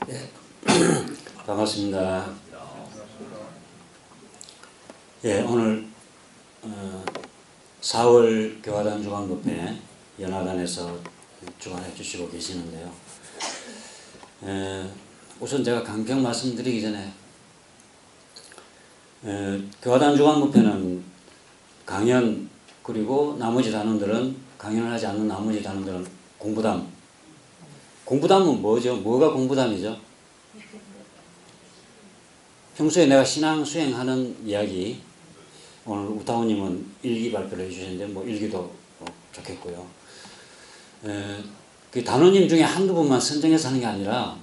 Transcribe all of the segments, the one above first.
네. 반갑습니다. 예, 오늘 4월 교화단 주간급회 연화단에서 주관해 주시고 계시는데요. 우선 제가 강평 말씀드리기 전에 교화단 주간급회는 강연 그리고 나머지 단원들은 강연을 하지 않는 나머지 단원들은 공부담. 공부담은 뭐죠? 뭐가 공부담이죠? 평소에 내가 신앙 수행하는 이야기, 오늘 우타오님은 일기 발표를 해주셨는데 뭐 일기도 좋겠고요. 그 단원님 중에 한두 분만 선정해서 하는 게 아니라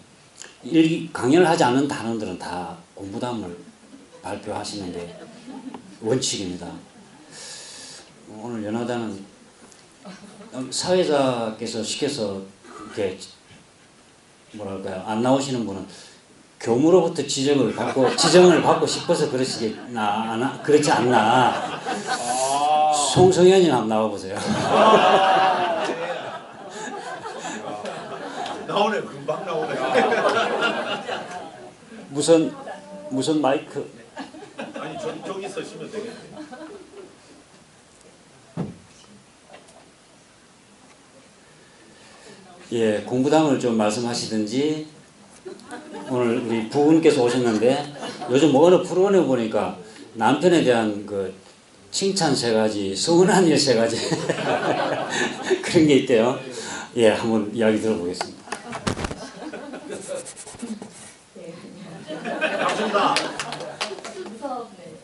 일기 강연을 하지 않는 단원들은 다 공부담을 발표하시는 게 원칙입니다. 오늘 연화단은 사회자께서 시켜서 이렇게 뭐랄까요, 안 나오시는 분은 교무로부터 지정을 받고 싶어서 그러시겠나, 그렇지 않나. 송성현이 한번 나와보세요. 나오네, 금방 나오네. 무슨 마이크? 아니, 저기 서시면 되겠네. 예, 공부담을 좀 말씀하시든지. 오늘 우리 부부님께서 오셨는데 요즘 어느 프로그램 보니까 남편에 대한 그 칭찬 3가지, 서운한 일 3가지 그런 게 있대요. 예, 한번 이야기 들어보겠습니다. 반갑습니다. 무섭네.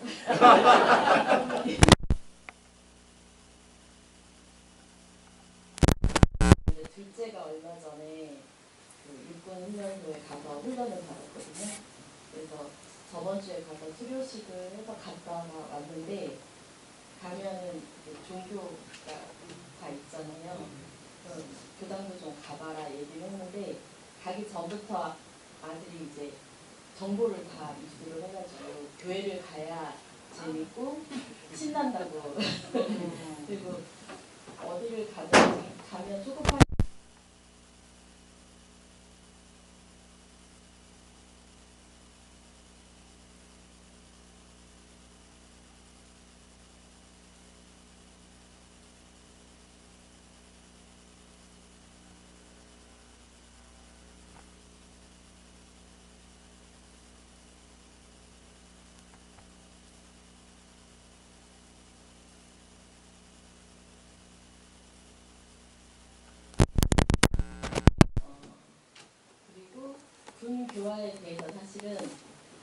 둘째가 얼마 전에 육군 훈련소에 가서 훈련을 받았거든요. 그래서 저번 주에 가서 수료식을 해서 갔다 왔는데 가면은 종교가 다 있잖아요. 교당도 좀 가봐라 얘기를 했는데 가기 전부터 아들이 이제 정보를 다 입수를 해가지고 교회를 가야 재밌고 신난다고 그리고 어디를 가면 조급한 군 교화에 대해서 사실은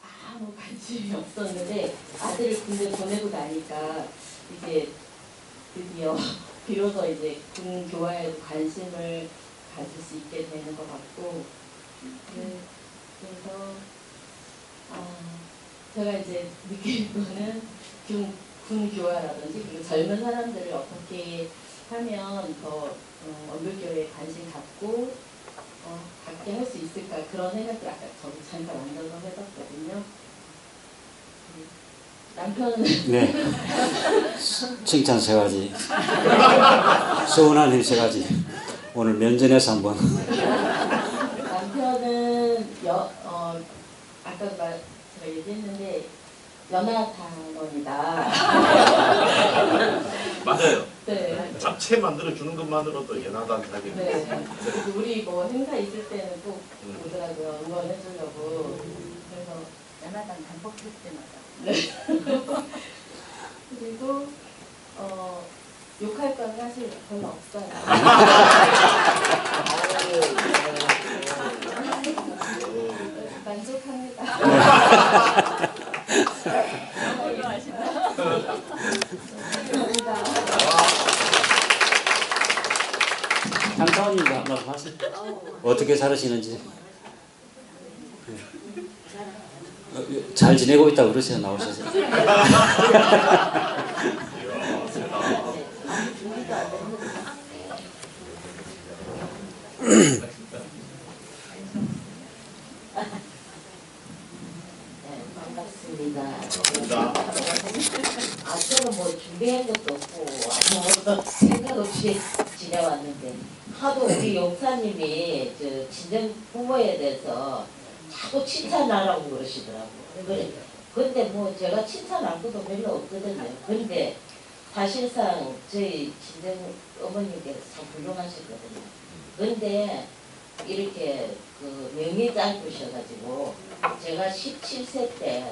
아무 관심이 없었는데 아들을 군대 보내고 나니까 이제 드디어 비로소 이제 군 교화에 관심을 가질 수 있게 되는 것 같고 그래서 제가 이제 느낀 거는 군 교화라든지 그리고 젊은 사람들을 어떻게 하면 더 언불교회에 관심 갖고 갖게 할 수 있을까 그런 생각들 아까 저도 잠깐 앉아서 해봤거든요. 남편은 네. 칭찬 3가지, 서운한 일 3가지. 오늘 면전에서 한번. 남편은 아까도 제가 얘기했는데 연하단원이다. 맞아요. 네. 잡채 만들어 주는 것만으로도 연하단 자기. 네. 우리 뭐 행사 있을 때는 꼭 오더라고요. 응원해 주려고. 그래서 연하단 단복할 때마다. 네. 그리고 욕할 건 사실 별로 없어요. 만족합니다. 한타원님도 한번 하세요. 어떻게 살으시는지. 잘 지내고 있다고 그러세요, 나오셔서. 반갑습니다. 저는 뭐 준비한 것도 없고 아무것도 생각 없이 지내왔는데 하도 우리 용사님이 저 진정 부모에 대해서 자꾸 칭찬하라고 그러시더라고요. 근데 뭐 제가 칭찬할 것도 별로 없거든요. 근데 사실상 저희 친정 어머님께서 참 훌륭하셨거든요. 근데 이렇게 그 명이 짧으셔가지고 제가 17세 때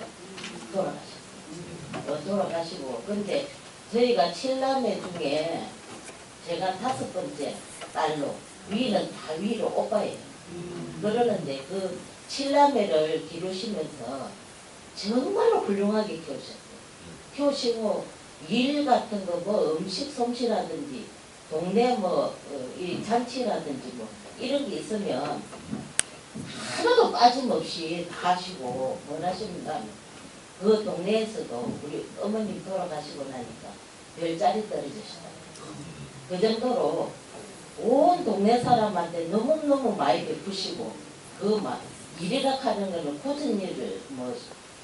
돌아가셨어요. 돌아가시고 근데 저희가 7남매 중에 제가 5번째 딸로 위는 다 위로 오빠예요. 그러는데 그 7남매를 기르시면서 정말로 훌륭하게 키우셨어요. 키우시고 일 같은 거 뭐 음식 솜씨라든지 동네 뭐 이 잔치라든지 뭐 이런 게 있으면 하나도 빠짐없이 다 하시고 원하십니다. 그 동네에서도 우리 어머님 돌아가시고 나니까 별자리 떨어지시다. 그 정도로 온 동네 사람한테 너무너무 많이 베푸시고 그 막 일이라 하는 거는 굳은 일을 뭐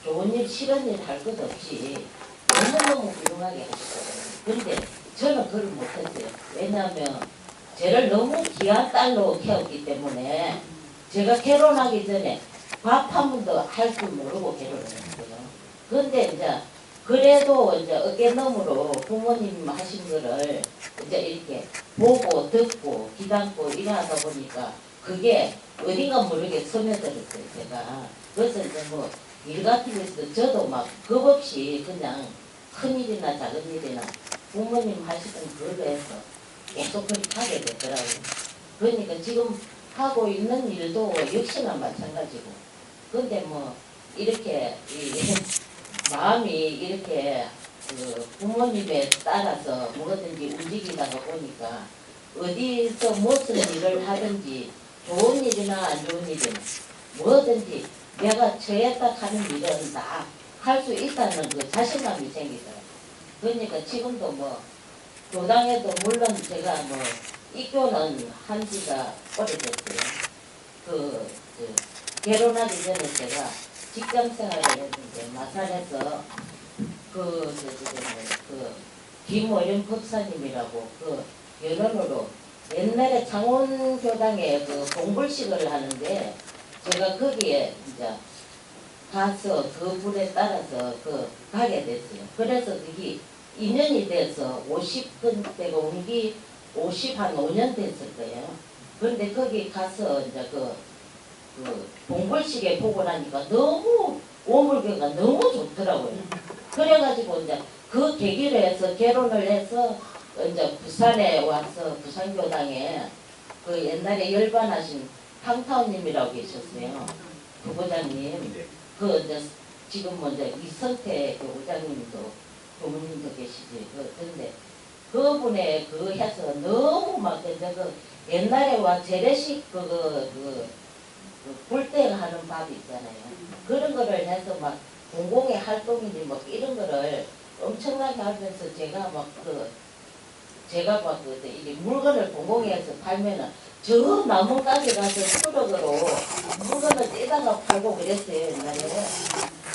좋은 일 싫은 일 할 것 없이 너무너무 훌륭하게 하시거든요. 근데 저는 그걸 못했어요. 왜냐하면 저를 너무 귀한 딸로 키웠기 때문에 제가 결혼하기 전에 밥 한 번도 할 줄 모르고 결혼을 했어요. 근데 이제 그래도 이제 어깨너머로 부모님 하신 거를 이제 이렇게 보고 듣고 귀담고 일하다 보니까 그게 어딘가 모르게 스며들었어요, 제가. 그래서 이제 뭐 일 같은 데서도 저도 막 겁 없이 그냥 큰 일이나 작은 일이나 부모님 하시던 그걸로 해서 계속 그렇게 하게 되더라고요. 그러니까 지금 하고 있는 일도 역시나 마찬가지고. 근데 뭐 이렇게 마음이 이렇게 그 부모님에 따라서 뭐든지 움직이다가 보니까 어디서 무슨 일을 하든지 좋은 일이나 안 좋은 일이나 뭐든지 내가 처했다 하는 일은 다 할 수 있다는 그 자신감이 생기더라고요. 그러니까 지금도 뭐 교당에도 물론 제가 뭐 입교는 한 지가 오래됐어요. 결혼하기 전에 제가 직장 생활을 했는데 마산에서 김어련 법사님이라고 그 연원으로 옛날에 창원교당에 그 봉불식을 하는데 제가 거기에 이제 가서 그 불에 따라서 가게 됐어요. 그래서 그게 인연이 돼서 50분 때가 온기 5년 됐을 거예요. 그런데 거기 가서 이제 그 봉불식에 보고 나니까 너무 오물교가 너무 좋더라고요. 그래가지고 이제 그 계기로 해서 결혼을 해서 이제 부산에 와서 부산교당에 그 옛날에 열반하신 탕타오님이라고 계셨어요. 부부장님. 그 이제 지금 먼저 이성태 그 부장님도 부모님도 계시지. 그런데 그분의 그 해서 너무 막 이제 그 옛날에 와 재래식 불땡 하는 밥이 있잖아요. 그런 거를 해서 막 공공의 활동이니 뭐 이런 거를 엄청나게 하면서 제가 막 이게 물건을 공공에서 팔면은 저 나무 가게 가서 수덕으로 물건을 떼다가 팔고 그랬어요, 옛날에.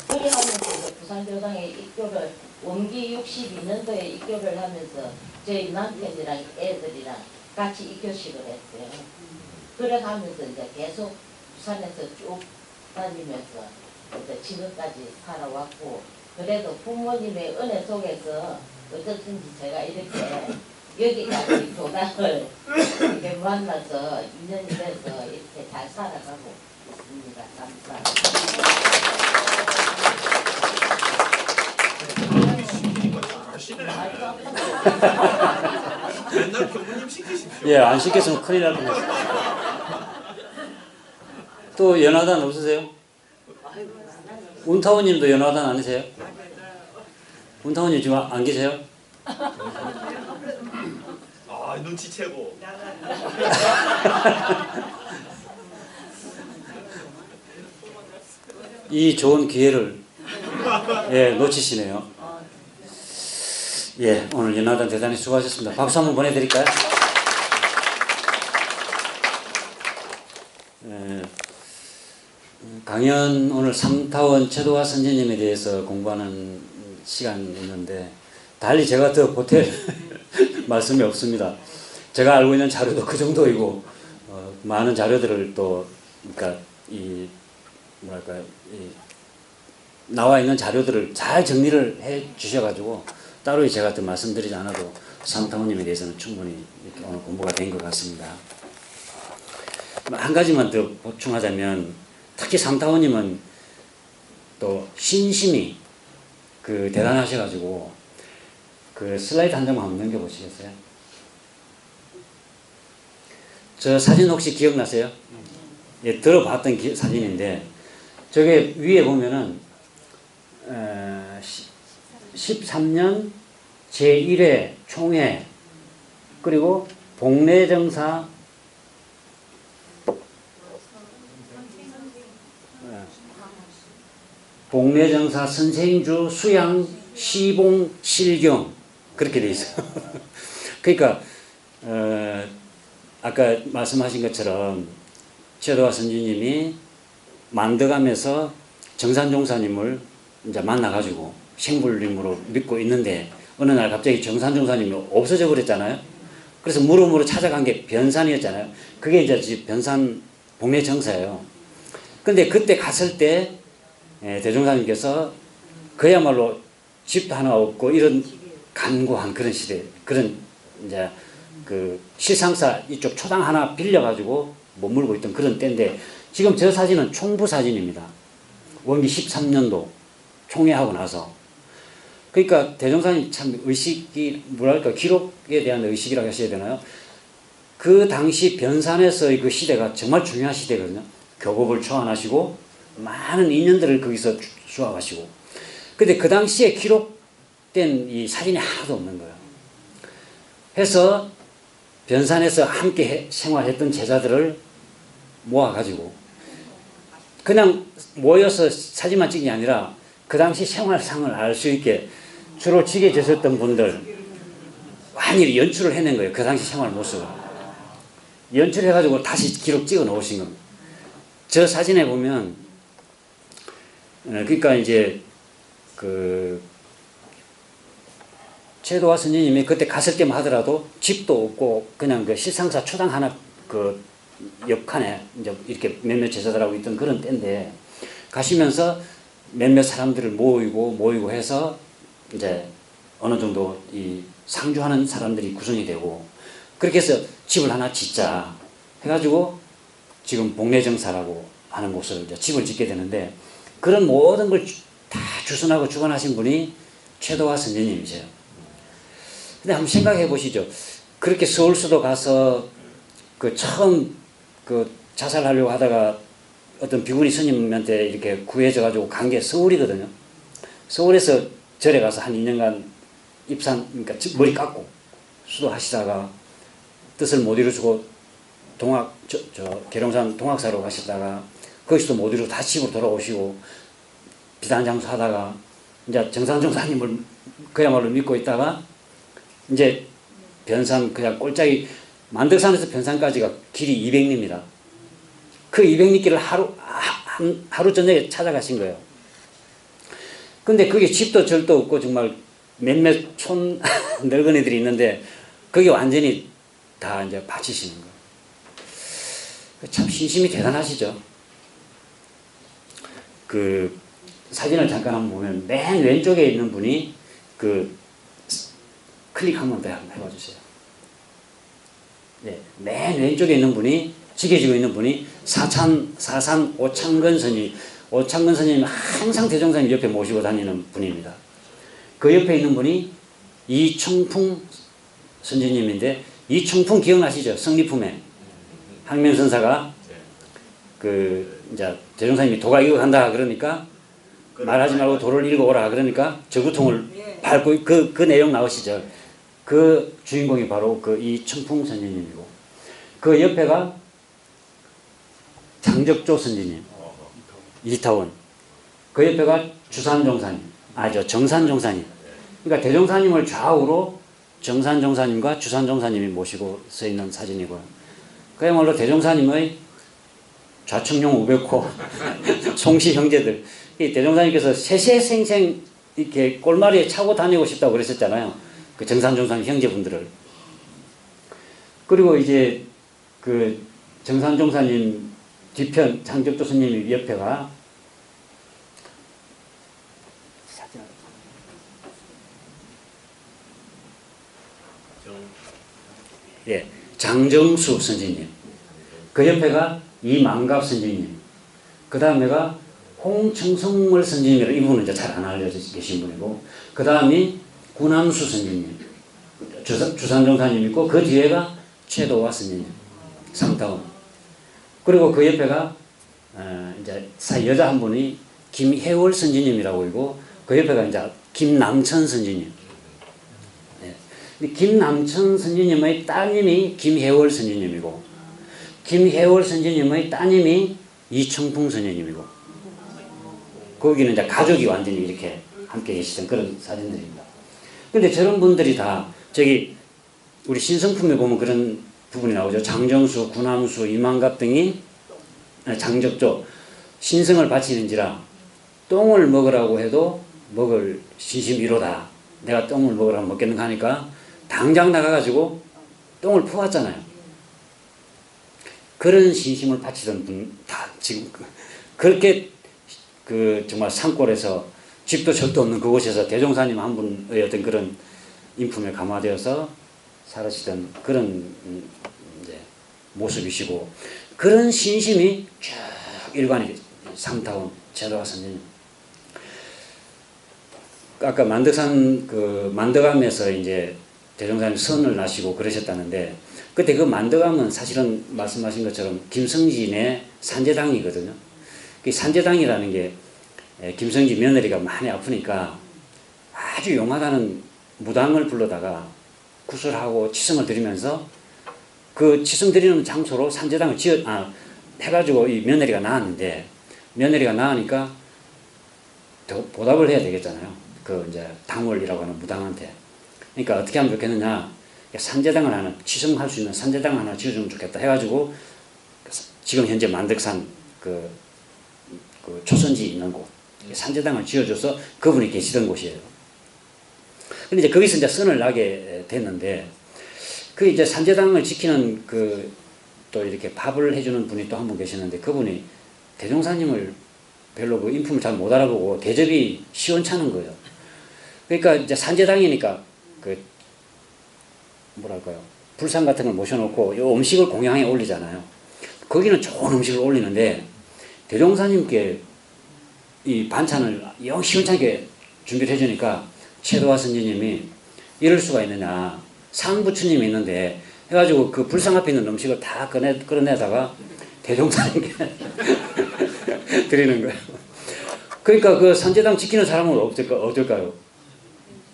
그래 하면서 부산교당에 입교를 원기 62년도에 입교를 하면서 저희 남편이랑 애들이랑 같이 입교식을 했어요. 그래 가면서 이제 계속 부산에서 쭉 다니면서 이제 지금까지 살아왔고, 그래도 부모님의 은혜 속에서 어떻든지 제가 이렇게 여기까지 교당을 이렇게 만나서 인연이 돼서 이렇게 잘 살아가고 있습니다. 감사합니다. 시키니까 잘하시네. 맨날 교무님 시키십시오. 예, 안 시켰으면 큰일 날 뻔했어요. 또 연하단 없으세요? 운타오님도 연하단 아니세요? 운타오님 지금 안 계세요? 아, 눈치채고. 이 좋은 기회를 놓치시네요. 예, 오늘 연하단 대단히 수고하셨습니다. 박수 한번 보내드릴까요? 강연 오늘 삼타원 최도화 선생님에 대해서 공부하는 시간이었는데 달리 제가 더 보탤 말씀이 없습니다. 제가 알고 있는 자료도 그 정도이고 많은 자료들을 또 그러니까 이 뭐랄까요, 나와 있는 자료들을 잘 정리를 해 주셔가지고 따로 제가 또 말씀드리지 않아도 상타원님에 대해서는 충분히 이렇게 오늘 공부가 된 것 같습니다. 한 가지만 더 보충하자면 특히 상타원님은 또 신심이 그 대단하셔가지고 그 슬라이드 한 장만 한번 넘겨보시겠어요? 저 사진 혹시 기억나세요? 예, 들어봤던 사진인데 저게 위에 보면은 13년 제1회 총회 그리고 복례정사 복례정사 선생주 수양 시봉 실경 그렇게 돼 있어요. 그러니까 아까 말씀하신 것처럼 최도화 선지님이 만덕암에서 정산종사님을 이제 만나가지고 생불림으로 믿고 있는데 어느 날 갑자기 정산종사님이 없어져 버렸잖아요. 그래서 무릎으로 찾아간 게 변산이었잖아요. 그게 이제 변산 복례정사예요. 근데 그때 갔을 때 대종사님께서 그야말로 집도 하나 없고 이런 간고한 그런 시대, 그런 이제 그 실상사 이쪽 초당 하나 빌려가지고 머물고 있던 그런 때인데 지금 저 사진은 총부 사진입니다. 원기 13년도 총회하고 나서. 그러니까 대종사님 참 의식이 뭐랄까 기록에 대한 의식이라고 하셔야 되나요? 그 당시 변산에서의 그 시대가 정말 중요한 시대거든요. 교법을 초안하시고 많은 인연들을 거기서 수합하시고. 근데 그 당시에 기록된 이 사진이 하나도 없는 거예요. 해서 변산에서 함께 생활했던 제자들을 모아가지고 그냥 모여서 사진만 찍는 게 아니라 그 당시 생활상을 알 수 있게 주로 지게 계셨던 분들 많이 연출을 해낸 거예요. 그 당시 생활 모습을. 연출해가지고 다시 기록 찍어 놓으신 겁니다. 저 사진에 보면 그러니까 이제 그 최도화 스님이 그때 갔을 때만 하더라도 집도 없고 그냥 그 실상사 초당 하나 그 옆칸에 이제 이렇게 몇몇 제자들하고 있던 그런 때인데 가시면서 몇몇 사람들을 모이고 해서 이제 어느 정도 이 상주하는 사람들이 구성이 되고 그렇게 해서 집을 하나 짓자 해가지고 지금 복례정사라고 하는 곳을 이제 집을 짓게 되는데 그런 모든 걸 다 주선하고 주관하신 분이 최도화 선생님이세요. 근데 한번 생각해 보시죠. 그렇게 서울수도 가서 그 처음 그 자살하려고 하다가 어떤 비구니 스님한테 이렇게 구해져 가지고 간 게 서울이거든요. 서울에서 절에 가서 한 2년간 입산, 그러니까 머리 깎고 수도하시다가 뜻을 못 이루시고 계룡산 동학사로 가시다가 거기서도 못 이루고 다시 집으로 돌아오시고 비단장수 하다가 이제 정산종사님을 그야말로 믿고 있다가 이제 변산 그냥 꼴짝이 만덕산에서 변산까지가 길이 200리입니다. 그 200리 길을 하루 저녁에 찾아가신 거예요. 근데 그게 집도 절도 없고 정말 몇몇 촌 늙은이들이 있는데 그게 완전히 다 이제 바치시는 거예요. 참 신심이 대단하시죠. 그 사진을 잠깐 한번 보면 맨 왼쪽에 있는 분이 그 클릭 한번 더 해봐 주세요. 네, 맨 왼쪽에 있는 분이 지게지고 있는 분이 사산 오창근 스님. 오창근 스님이 항상 대종사님 옆에 모시고 다니는 분입니다. 그 옆에 있는 분이 이청풍 선지님인데 이청풍 기억나시죠? 성리품에 항명선사가 그 이제 대종사님이 도가 읽어간다 그러니까 말하지 말고 도를 읽어오라 그러니까 저구통을 밟고 그 내용 나오시죠? 그 주인공이 바로 그 이청풍 선지님이고 그 옆에가 장적조 선지님 이타원 그 옆에가 주산종사님 정산종사님 그러니까 대종사님을 좌우로 정산종사님과 주산종사님이 모시고 서 있는 사진이고요. 그야말로 대종사님의 좌측용 우백호 송씨 형제들 이 대종사님께서 세세생생 이렇게 꼴마리에 차고 다니고 싶다고 그랬었잖아요. 그 정산종사님 형제분들을. 그리고 이제 그 정산종사님 뒤편 장적조 스님 옆에가 예, 장정수 선지님, 그 옆에가 이만갑 선지님, 그 다음에가 홍청성월 선지님이라 이분은 이제 잘 안 알려져 계신 분이고, 그 다음이 구남수 선지님, 주산정사님 있고, 그 뒤에가 최도화 선지님, 상타원. 그리고 그 옆에가 이제 여자 한 분이 김혜월 선지님이라고 있고, 그 옆에가 이제 김남천 선지님. 예. 김남천 선지님의 따님이 김혜월 선지님이고, 김혜월 선지님의 따님이 이청풍 선지님이고, 거기는 이제 가족이 완전히 이렇게 함께 계시던 그런 사진들입니다. 근데 저런 분들이 다 저기 우리 신성품에 보면 그런 부분이 나오죠. 장정수, 구남수, 이만갑 등이 장적조 신성을 바치는지라 똥을 먹으라고 해도 먹을 신심이로다. 내가 똥을 먹으라고 먹겠는가 하니까 당장 나가가지고 똥을 퍼왔잖아요. 그런 신심을 바치던 분 다 지금 그렇게 그 정말 산골에서 집도 절도 없는 그곳에서 대종사님 한 분의 어떤 그런 인품에 감화되어서 살으시던 그런 이제 모습이시고, 그런 신심이 쭉 일관이 상타원 최도화 선생님. 아까 만덕산 그 만덕암에서 이제 대종사님 선을 나시고 그러셨다는데, 그때 그 만덕암은 사실은 말씀하신 것처럼 김성진의 산제당이거든요. 그 산제당이라는 게 김성진 며느리가 많이 아프니까 아주 용하다는 무당을 불러다가 구슬하고 치성을 드리면서 그 치성 드리는 장소로 산제당을 해가지고 이 며느리가 나았는데, 며느리가 나으니까 보답을 해야 되겠잖아요. 그 이제 당월이라고 하는 무당한테. 그러니까 어떻게 하면 좋겠느냐. 산제당을 하나, 치성할 수 있는 산제당을 하나 지어주면 좋겠다 해가지고 지금 현재 만덕산 그 초선지 있는 곳 산제당을 지어줘서 그분이 계시던 곳이에요. 근데 이제 거기서 이제 선을 나게 됐는데, 그 이제 산제당을 지키는 또 이렇게 밥을 해주는 분이 또 한 분 계시는데, 그분이 대종사님을 별로 그 인품을 잘 못 알아보고 대접이 시원찮은 거예요. 그러니까 이제 산제당이니까 뭐랄까요, 불상 같은 걸 모셔놓고 이 음식을 공양에 올리잖아요. 거기는 좋은 음식을 올리는데 대종사님께 이 반찬을 영 시원찮게 준비를 해주니까 최도화 선지님이 이럴 수가 있느냐, 상부처님이 있는데 해가지고 그 불상 앞에 있는 음식을 다 끌어내다가 대종사님께 드리는 거예요. 그러니까 그 산제당 지키는 사람은 어떨까요?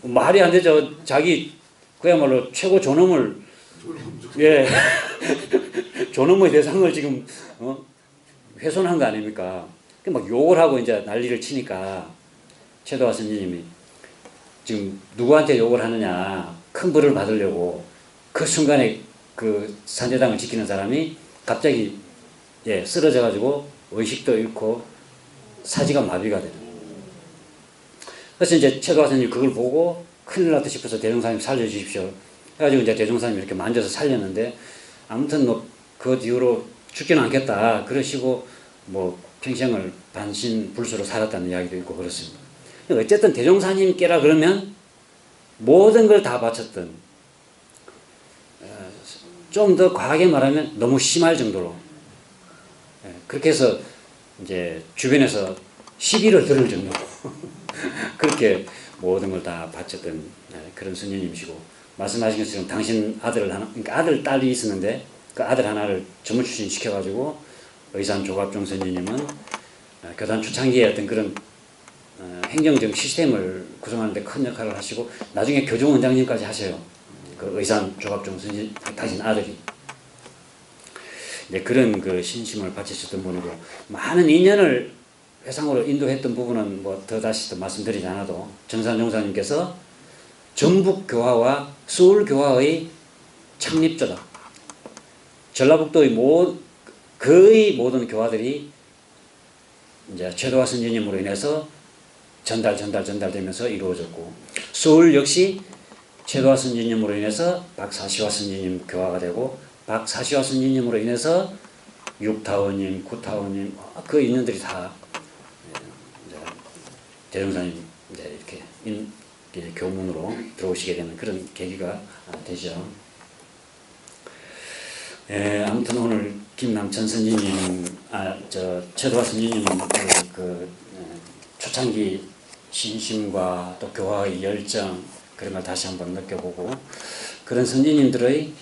말이 안 되죠. 자기 그야말로 최고 존엄을, 예, 존엄의 대상을 지금 훼손한 거 아닙니까? 막 욕을 하고 이제 난리를 치니까 최도화 선생님이 지금 누구한테 욕을 하느냐, 큰 벌을 받으려고 그 순간에 그 산제당을 지키는 사람이 갑자기 쓰러져가지고 의식도 잃고 사지가 마비가 돼요. 그래서 이제 최도화 선생님이 그걸 보고 큰일 났다 싶어서 대종사님 살려주십시오 해가지고 이제 대종사님이 이렇게 만져서 살렸는데, 아무튼 뭐 그 뒤로 죽지는 않겠다 그러시고 뭐 평생을 반신불수로 살았다는 이야기도 있고 그렇습니다. 어쨌든 대종사님께라 그러면 모든 걸 다 바쳤던, 좀 더 과하게 말하면 너무 심할 정도로, 그렇게 해서 이제 주변에서 시비를 들을 정도로 그렇게 모든 걸 다 바쳤던 그런 스님이시고, 말씀하신 것처럼 당신 아들을 하나, 그러니까 아들 딸이 있었는데 그 아들 하나를 전무 출신 시켜가지고 의산 조갑종 스님은 교단 초창기에 어떤 그런 행정적 시스템을 구성하는데 큰 역할을 하시고 나중에 교종원장님까지 하셔요. 그 의산 조갑종 스님 당신 아들이. 네, 그런 그 신심을 바치셨던 분이고, 많은 인연을 회상으로 인도했던 부분은 뭐 더 다시 또 말씀드리지 않아도 정산종사님께서 전북교화와 서울교화의 창립자다. 전라북도의 거의 모든 교화들이 이제 최도화 선지님으로 인해서 전달되면서 이루어졌고, 서울 역시 최도화 선지님으로 인해서 박사시화 선지님 교화가 되고, 박사시화 선지님으로 인해서 육타원님, 구타원님, 그 인연들이 다 대종사님 이렇게 교문으로 들어오시게 되는 그런 계기가 되죠. 아무튼 오늘 김남천 선생님, 최도화 선생님 초창기 신심과 또 교화의 열정 그런 걸 다시 한번 느껴보고 그런 선생님들의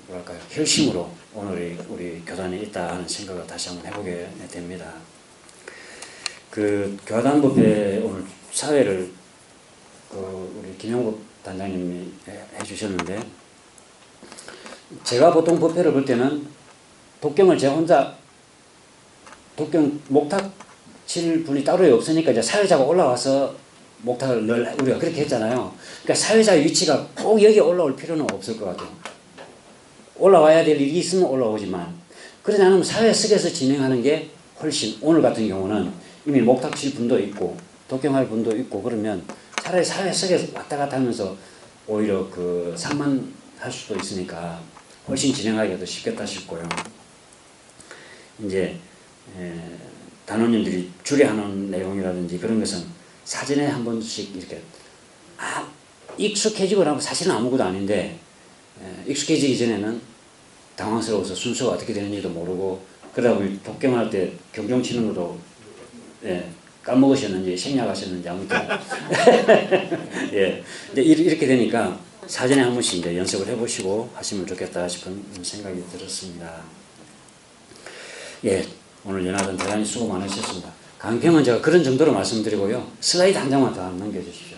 뭐랄까요 혈심으로 오늘 우리 교단에 있다 하는 생각을 다시 한번 해보게 됩니다. 그 교단법에 오늘 사회를 우리 김용국 단장님이 해주셨는데 제가 보통 법회를 볼 때는 독경을 제가 혼자 독경 목탁 칠 분이 따로 없으니까 이제 사회자가 올라와서 목탁을 늘 우리가 그렇게 했잖아요. 그러니까 사회자의 위치가 꼭 여기 올라올 필요는 없을 것 같아요. 올라와야 될 일이 있으면 올라오지만 그러지 않으면 사회 속에서 진행하는 게 훨씬 오늘 같은 경우는 이미 목탁 칠 분도 있고 독경할 분도 있고 그러면 차라리 사회 속에서 왔다 갔다 하면서 오히려 그 산만할 수도 있으니까 훨씬 진행하기가 더 쉽겠다 싶고요. 이제 단원님들이 주례하는 내용이라든지 그런 것은 사전에 한 번씩 이렇게 익숙해지고 나면 사실은 아무것도 아닌데 익숙해지기 전에는 당황스러워서 순서가 어떻게 되는지도 모르고 그러다 보니 독경할 때 경종 치는 것도 까먹으셨는지 생략하셨는지 아무튼 예, 이제 이렇게 되니까 사전에 한 번씩 이제 연습을 해보시고 하시면 좋겠다 싶은 생각이 들었습니다. 예, 오늘 연하단 대단히 수고 많으셨습니다. 강평은 제가 그런 정도로 말씀드리고요. 슬라이드 한 장만 더 넘겨주십시오.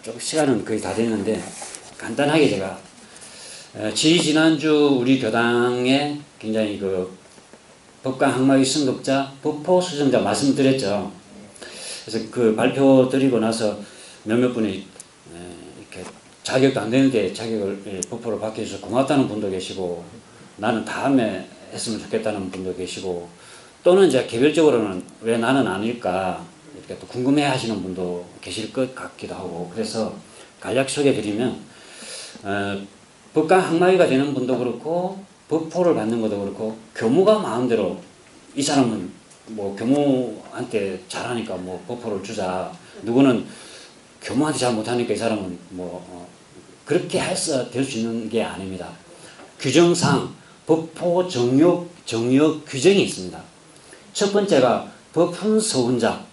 조금 시간은 거의 다 됐는데 간단하게 제가 지난주 우리 교당에 굉장히 그 법관 학마위 승급자, 법포 수정자 말씀드렸죠. 그래서 그 발표 드리고 나서 몇몇 분이 이렇게 자격도 안 되는데 자격을 법포로 받게 해서 고맙다는 분도 계시고 나는 다음에 했으면 좋겠다는 분도 계시고 또는 이제 개별적으로는 왜 나는 아닐까 이렇게 또 궁금해 하시는 분도 계실 것 같기도 하고 그래서 간략 소개해 드리면 법관 학마위가 되는 분도 그렇고 법포를 받는 것도 그렇고 교무가 마음대로 이 사람은 뭐 교무한테 잘하니까 뭐 법포를 주자 누구는 교무한테 잘 못하니까 이 사람은 뭐 그렇게 해서 될 수 있는 게 아닙니다. 규정상 법포 정역 규정이 있습니다. 첫 번째가 법훈 서훈자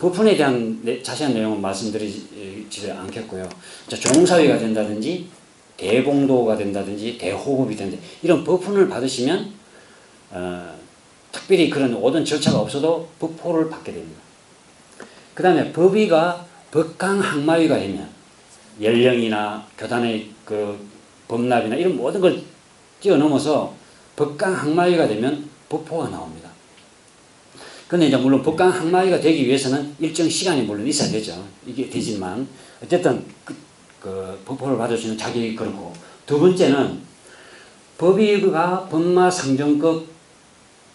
법훈에 대한 자세한 내용은 말씀드리지 않겠고요. 종사위가 된다든지 대봉도가 된다든지 대호법이 된다든지 이런 법훈을 받으시면 특별히 그런 모든 절차가 없어도 법포를 받게 됩니다. 그 다음에 법위가 법강 학마위가 되면 연령이나 교단의 그 법납이나 이런 모든 걸 뛰어넘어서 법강 학마위가 되면 법포가 나옵니다. 근데 이제 물론 법강 학마위가 되기 위해서는 일정 시간이 물론 있어야 되죠. 이게 되지만 어쨌든 그 법포를 받을 수 있는 자격이 그렇고 두 번째는 법위가 법마 상정급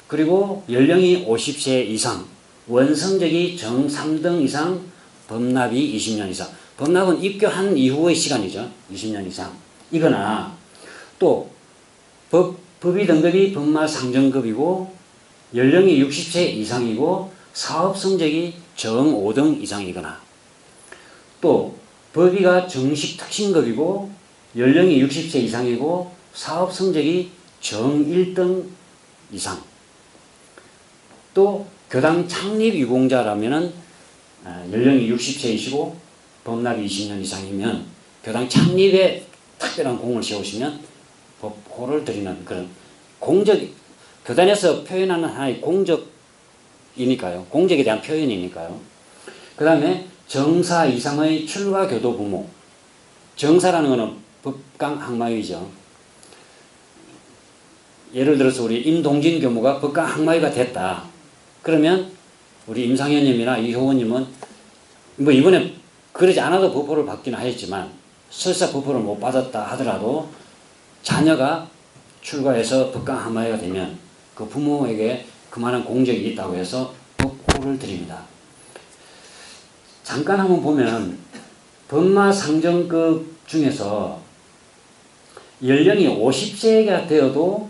그리고 연령이 50세 이상 원성적이 정 3등 이상 법납이 20년 이상 법납은 입교한 이후의 시간이죠. 20년 이상 이거나 또 법위 등급이 법마 상정급이고 연령이 60세 이상이고 사업 성적이 정 5등 이상이거나 또 법위가 정식 특신급이고 연령이 60세 이상이고 사업 성적이 정 1등 이상 또 교당 창립 유공자라면은 연령이 60세이시고 법납이 20년 이상이면 교당 창립에 특별한 공을 세우시면 법호를 드리는 그런 공적 교단에서 표현하는 하나의 공적이니까요. 공적에 대한 표현이니까요. 그 다음에 정사 이상의 출가 교도 부모 정사라는 것은 법강 학마위죠. 예를 들어서 우리 임동진 교무가 법강 학마위가 됐다. 그러면 우리 임상현님이나 이효원님은 뭐 이번에 그러지 않아도 법호를 받기는 하였지만 설사 법호를 못 받았다 하더라도 자녀가 출가해서 법강 학마위가 되면 그 부모에게 그만한 공적이 있다고 해서 법호를 드립니다. 잠깐 한번 보면 법마 상정급 중에서 연령이 50세가 되어도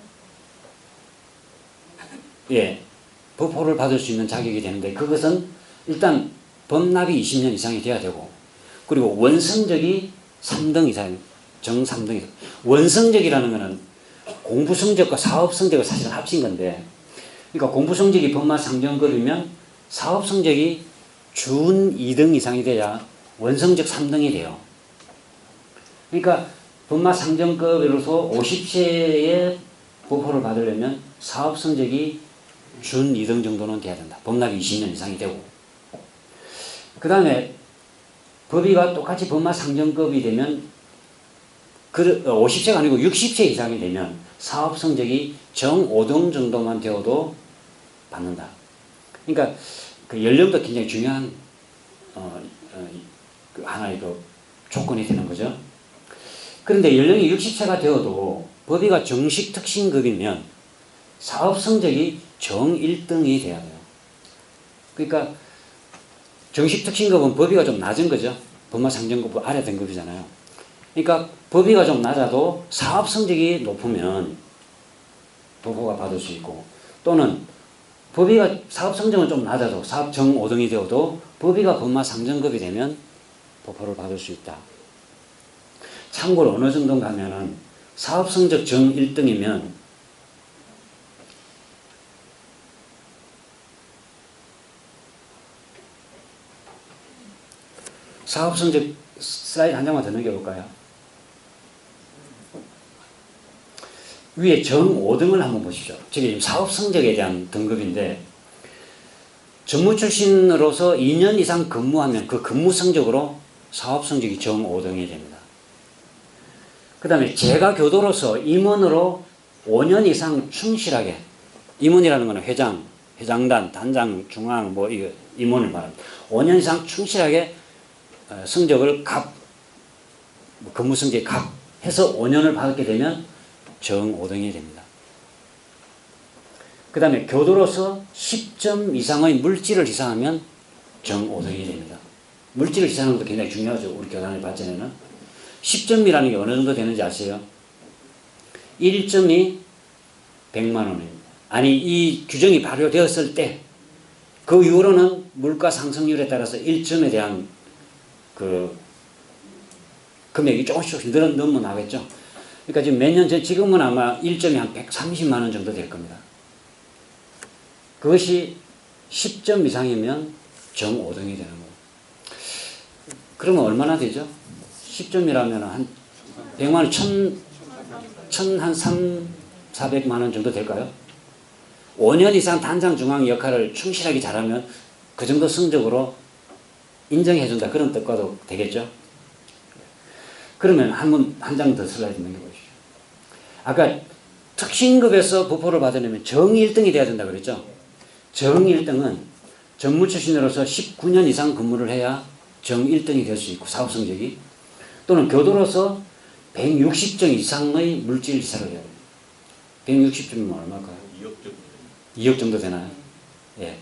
법호를 받을 수 있는 자격이 되는데 그것은 일단 법납이 20년 이상이 돼야 되고 그리고 원성적이 3등 이상 정 3등이. 원성적이라는 것은 공부 성적과 사업 성적을 사실은 합친 건데, 그러니까 공부 성적이 법마 상정급이면 사업 성적이 준 2등 이상이 돼야 원성적 3등이 돼요. 그러니까 법마 상정급으로서 50세에 보포를 받으려면 사업 성적이 준 2등 정도는 돼야 된다. 법락이 20년 이상이 되고. 그 다음에 법의가 똑같이 법마 상정급이 되면 50세가 아니고 60세 이상이 되면 사업 성적이 정 5등 정도만 되어도 받는다. 그러니까 그 연령도 굉장히 중요한 그 하나의 그 조건이 되는 거죠. 그런데 연령이 60세가 되어도 법의가 정식 특신급이면 사업 성적이 정 1등이 돼야 돼요. 그러니까 정식 특신급은 법의가 좀 낮은 거죠. 법마 상정급 아래 등급이잖아요. 그러니까 법의가 좀 낮아도 사업 성적이 높으면 보포가 받을 수 있고, 또는 법의가 사업 성적은 좀 낮아도 사업 정 5등이 되어도 법의가 법마 상정급이 되면 보포를 받을 수 있다. 참고로 어느 정도 가면은 사업 성적 정 1등이면 사업 성적 슬라이드 한 장만 더 넘겨볼까요? 위에 정 5등을 한번 보십시오. 지금 사업 성적에 대한 등급인데, 전무 출신으로서 2년 이상 근무하면 그 근무 성적으로 사업 성적이 정 5등이 됩니다. 그 다음에 제가 교도로서 임원으로 5년 이상 충실하게, 임원이라는 것은 회장, 회장단, 단장, 중앙, 뭐 이거 임원을 말합니다. 5년 이상 충실하게 성적을 근무 성적에 해서 5년을 받게 되면 정 5등이 됩니다. 그 다음에 교도로서 10점 이상의 물질을 이상하면 정 5등이 됩니다. 물질을 이상하는 것도 굉장히 중요하죠. 우리 교단의 발전에는. 10점이라는 게 어느 정도 되는지 아세요? 1점이 100만 원입니다. 아니, 이 규정이 발효되었을 때 그 이후로는 물가 상승률에 따라서 1점에 대한 그 금액이 조금씩 늘어나면 나겠죠. 그러니까 지금 몇 년 전, 지금은 아마 1점이 한 130만 원 정도 될 겁니다. 그것이 10점 이상이면 정 5등이 되는 거예요. 그러면 얼마나 되죠? 10점이라면 한 100만 원, 한 400만 원 정도 될까요? 5년 이상 단장 중앙 역할을 충실하게 잘하면 그 정도 성적으로 인정해준다. 그런 뜻과도 되겠죠? 그러면 한 장 더 슬라이드 넘겨보십시오. 아까 특신급에서 부포를 받으려면 정 1등이 돼야 된다 그랬죠? 정 1등은 전무 출신으로서 19년 이상 근무를 해야 정 1등이 될 수 있고, 사업 성적이, 또는 교도로서 160점 이상의 물질 이사를 해야 됩니다. 160점이면 얼마일까요? 2억 정도. 2억 정도 되나요? 예.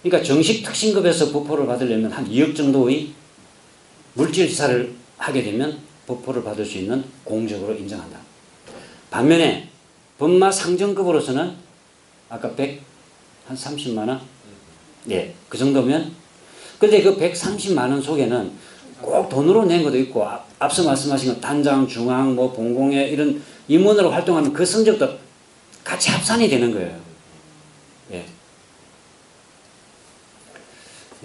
그러니까 정식 특신급에서 부포를 받으려면 한 2억 정도의 물질 지사를 하게 되면 부포를 받을 수 있는 공적으로 인정한다. 반면에 법마 상정급으로서는 아까 100한 30만 원? 예, 그 정도면. 근데 그 130만 원 속에는 꼭 돈으로 낸 것도 있고, 앞서 말씀하신 것 단장, 중앙, 뭐 본공회 이런 임원으로 활동하는 그 성적도 같이 합산이 되는 거예요. 예.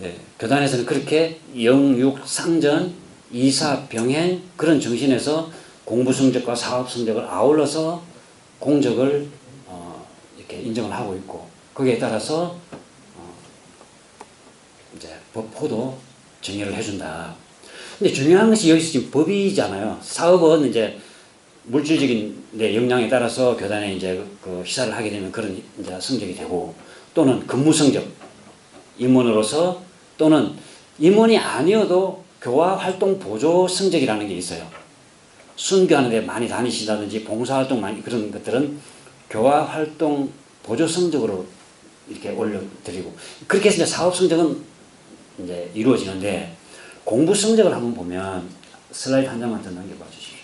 예, 교단에서는 그렇게 영육, 상전, 이사, 병행 그런 정신에서 공부 성적과 사업 성적을 아울러서 공적을 이렇게 인정을 하고 있고, 거기에 따라서 이제 법호도 정의를 해준다. 근데 중요한 것이 여기서 지금 법이잖아요. 사업은 이제 물질적인 역량에 따라서 교단에 이제 그 시사를 하게 되면 그런 이제 성적이 되고, 또는 근무 성적, 임원으로서, 또는 임원이 아니어도 교화 활동 보조 성적이라는 게 있어요. 순교하는 데 많이 다니신다든지 봉사활동 많이, 그런 것들은 교화 활동 보조 성적으로 이렇게 올려드리고, 그렇게 해서 이제 사업 성적은 이제 이루어지는데, 공부 성적을 한번 보면 슬라이드 한 장만 더 넘겨봐 주십시오.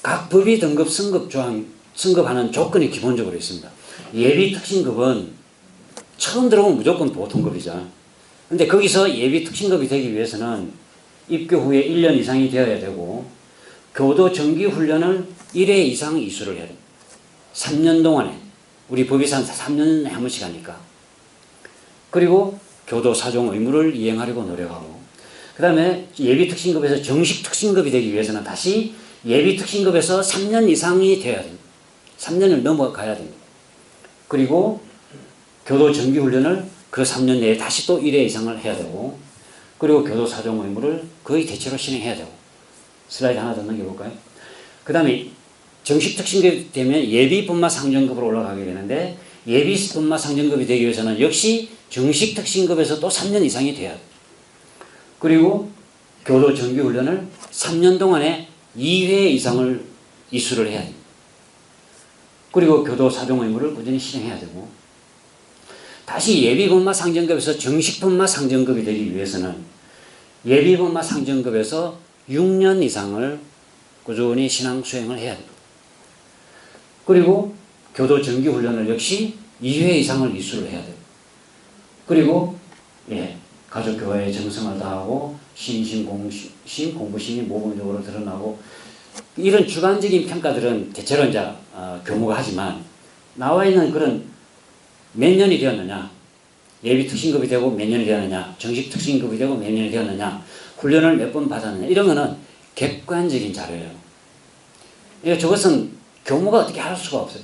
각 법의 등급 승급하는 조건이 기본적으로 있습니다. 예비 특신급은 처음 들어오면 무조건 보통급이죠. 근데 거기서 예비 특신급이 되기 위해서는 입교 후에 1년 이상이 되어야 되고 교도 정기 훈련을 1회 이상 이수를 해야 됩니다. 3년 동안에 우리 법의사는 3년에 한 번씩 하니까. 그리고 교도 사종 의무를 이행하려고 노력하고 그 다음에 예비 특신급에서 정식 특신급이 되기 위해서는 다시 예비 특신급에서 3년 이상이 되어야 됩니다. 3년을 넘어가야 됩니다. 그리고 교도 정기 훈련을 그 3년 내에 다시 또 1회 이상을 해야 되고 그리고 교도 사종 의무를 거의 대체로 실행해야 되고 슬라이드 하나 더 넘겨볼까요? 그 다음에 정식 특신급이 되면 예비 분마 상정급으로 올라가게 되는데 예비 분마 상정급이 되기 위해서는 역시 정식 특신급에서 또 3년 이상이 돼야 돼요. 그리고 교도 정기 훈련을 3년 동안에 2회 이상을 이수를 해야 됩니다. 그리고 교도 사종 의무를 꾸준히 실행해야 되고 다시 예비 분마 상정급에서 정식 분마 상정급이 되기 위해서는 예비 분마 상정급에서 6년 이상을 꾸준히 신앙 수행을 해야 됩니다. 그리고 교도 정기 훈련을 역시 2회 이상을 이수를 해야 돼요. 그리고 가족교화에 정성을 다하고 신심, 공심, 공부심이 모범적으로 드러나고 이런 주관적인 평가들은 대체로 이제 교무가 하지만 나와 있는 그런 몇 년이 되었느냐, 예비 특신급이 되고 몇 년이 되었느냐, 정식 특신급이 되고 몇 년이 되었느냐, 훈련을 몇 번 받았느냐 이런 거는 객관적인 자료예요. 그러니까 저것은 교무가 어떻게 할 수가 없어요.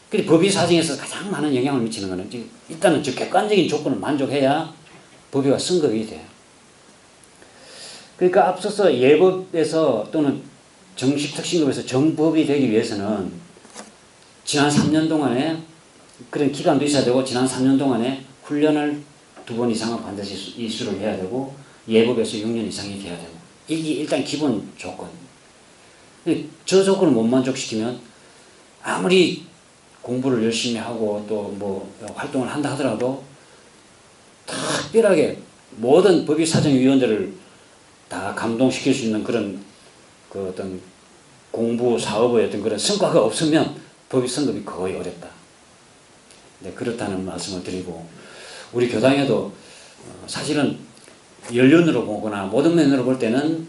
그래서 법의 사정에서 가장 많은 영향을 미치는 것은 일단은 저 객관적인 조건을 만족해야 법의가 승급이 돼요. 그러니까 앞서서 예법에서 또는 정식 특신급에서 정법이 되기 위해서는 지난 3년 동안에 그런 기간도 있어야 되고 지난 3년 동안에 훈련을 2번 이상은 반드시 이수를 해야 되고 예법에서 6년 이상이 돼야 되고 이게 일단 기본 조건입니다. 저 조건을 못 만족시키면 아무리 공부를 열심히 하고 또 뭐 활동을 한다 하더라도 특별하게 모든 법의사정위원들을 다 감동시킬 수 있는 그런 그 어떤 공부 사업의 어떤 그런 성과가 없으면 법의 승급이 거의 어렵다. 네, 그렇다는 말씀을 드리고 우리 교당에도 사실은 연륜으로 보거나 모든 면으로 볼 때는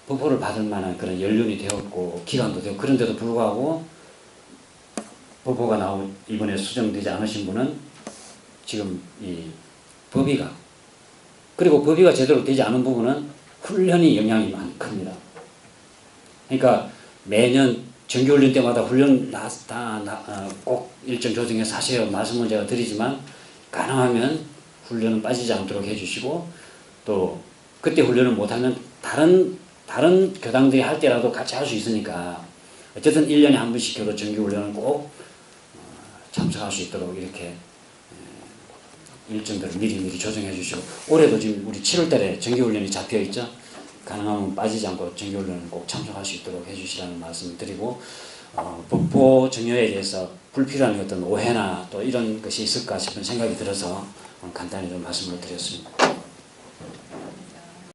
법호를 받을 만한 그런 연륜이 되었고 기간도 되고 그런데도 불구하고 법호가 이번에 수정되지 않으신 분은 지금 이 법의가 그리고 법의가 제대로 되지 않은 부분은 훈련이 영향이 많이 큽니다. 그러니까 매년 정기훈련 때마다 훈련 꼭 일정 조정해서 하세요 말씀을 제가 드리지만 가능하면 훈련은 빠지지 않도록 해주시고 또 그때 훈련을 못하면 다른 교당들이 할 때라도 같이 할 수 있으니까 어쨌든 1년에 한 번씩 교도 정기훈련은 꼭 참석할 수 있도록 이렇게 일정들을 미리 조정해 주시고 올해도 지금 우리 7월달에 정기훈련이 잡혀있죠. 가능하면 빠지지 않고 정기훈련을 꼭 참석할 수 있도록 해주시라는 말씀을 드리고 법호 정여에 대해서 불필요한 어떤 오해나 또 이런 것이 있을까 싶은 생각이 들어서 간단히 좀 말씀을 드렸습니다.